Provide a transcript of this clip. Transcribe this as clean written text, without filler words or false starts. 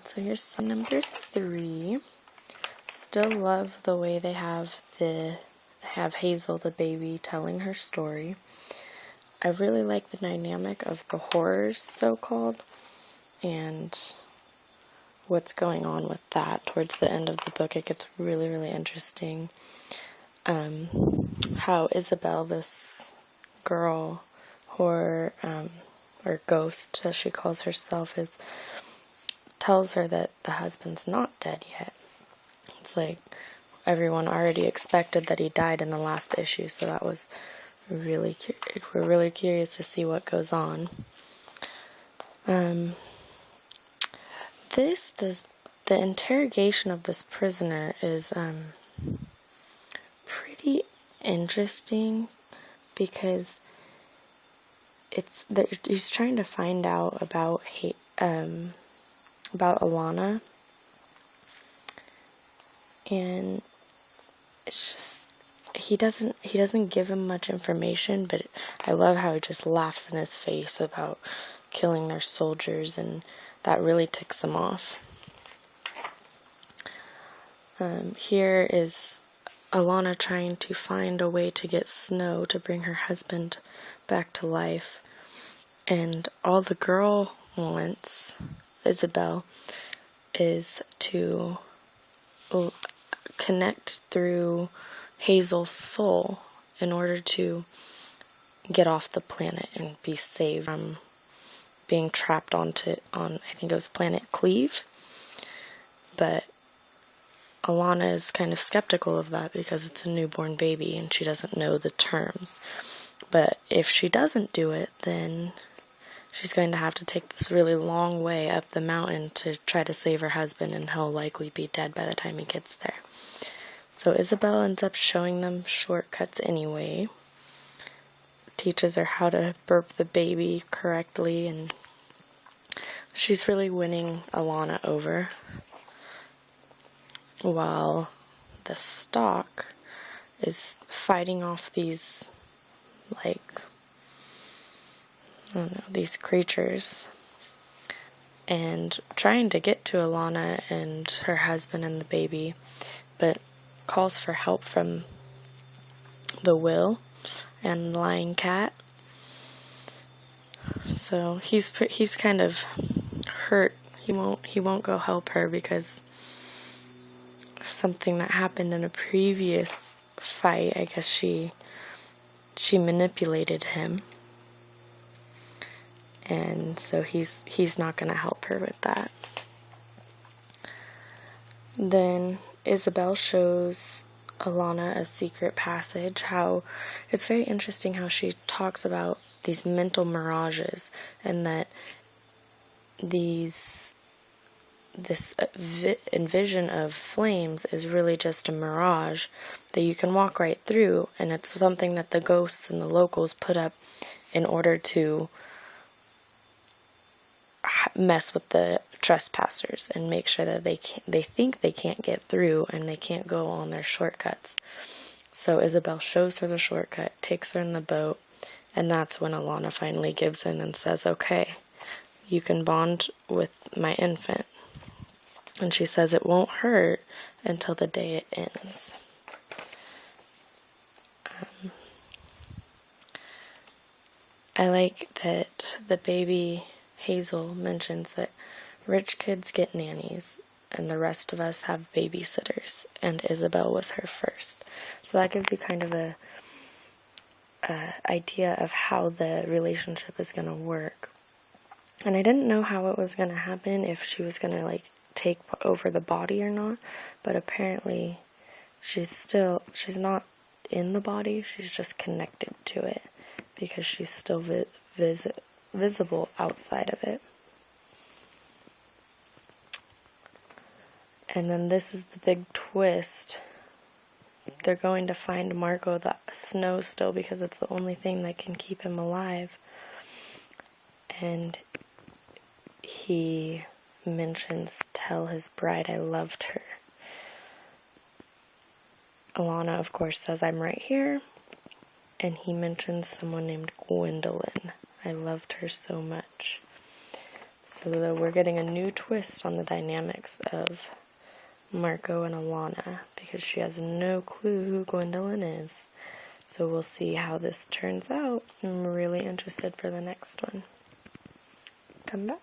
So here's scene number 3. Still love the way they have Hazel, the baby, telling her story. I really like the dynamic of the horrors, so-called, and what's going on with that. Towards the end of the book, it gets really, really interesting. How Isabel, this girl, horror, or ghost, as she calls herself, tells her that the husband's not dead yet. It's like everyone already expected that he died in the last issue, so that was we're really curious to see what goes on. The interrogation of this prisoner is pretty interesting, because he's trying to find out about Alana, and it's just he doesn't give him much information, but I love how he just laughs in his face about killing their soldiers, and that really ticks him off. Here is Alana trying to find a way to get Snow to bring her husband back to life, and all the girl wants, Isabel, is to connect through Hazel's soul in order to get off the planet and be saved from being trapped on I think it was planet Cleve. But Alana is kind of skeptical of that because it's a newborn baby and she doesn't know the terms. But if she doesn't do it, then she's going to have to take this really long way up the mountain to try to save her husband, and he'll likely be dead by the time he gets there. So Isabel ends up showing them shortcuts anyway. Teaches her how to burp the baby correctly, and she's really winning Alana over. While the Stalk is fighting off these, these creatures, and trying to get to Alana and her husband and the baby, but calls for help from the Will and Lying Cat. So he's kind of hurt. He won't go help her because something that happened in a previous fight. I guess she manipulated him, and so he's not going to help her with that. Then Isabel shows Alana a secret passage. How it's very interesting how she talks about these mental mirages, and that this envision of flames is really just a mirage that you can walk right through, and it's something that the ghosts and the locals put up in order to mess with the trespassers and make sure that they think they can't get through and they can't go on their shortcuts. So Isabel shows her the shortcut, takes her in the boat, and that's when Alana finally gives in and says, okay, you can bond with my infant. And she says it won't hurt until the day it ends. I like that the baby Hazel mentions that rich kids get nannies and the rest of us have babysitters, and Isabel was her first. So that gives you kind of a idea of how the relationship is going to work. And I didn't know how it was going to happen, if she was going to take over the body or not, but apparently she's not in the body, she's just connected to it because she's still visible outside of it. And then this is the big twist. They're going to find Marco the Snow still because it's the only thing that can keep him alive. And he mentions, tell his bride I loved her. Alana, of course, says, I'm right here. And he mentions someone named Gwendolyn. I loved her so much. So we're getting a new twist on the dynamics of Marco and Alana because she has no clue who Gwendolyn is. So we'll see how this turns out. I'm really interested for the next one. Come back.